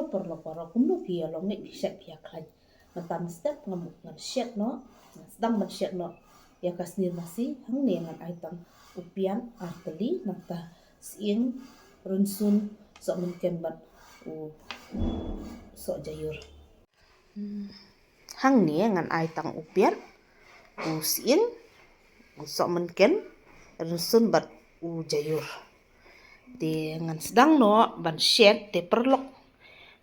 perlu para kumno kia lo ngi set pia klai ngan step ngamuk ngan set no sedang man set no ya kasnir nasi hang ne ngan aitan upian arteli nata siing runsun so mungkin bat so jayur hang ne ngan aitang upian siing so mungkin runsun bat jayur di ngan sedang no ban set te perlok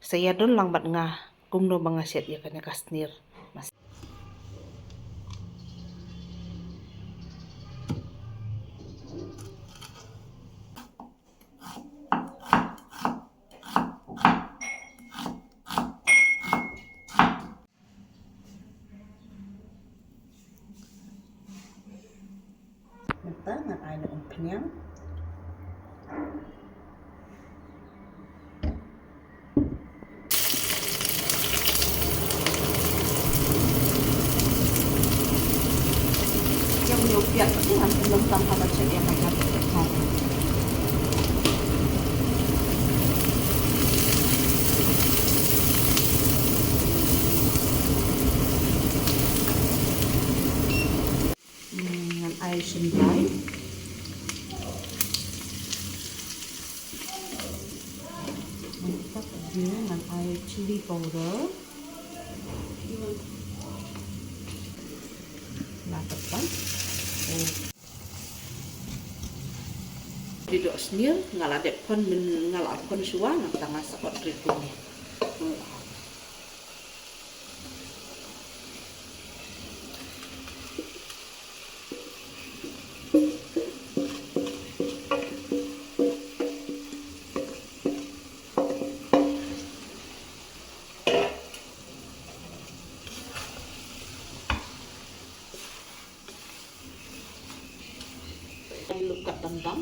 saya don lang bat nga kumno banga set ya kanya kasnir mas mata ngan ay na penyang yang nyupiat pasti ngan belum tanpa baca yang macam ngan air sendai mantap dia ngan air chili powder nah tepan di dok snir ngaladek kon ngalap kon suwa nang tengah sakot ritung lukat tendang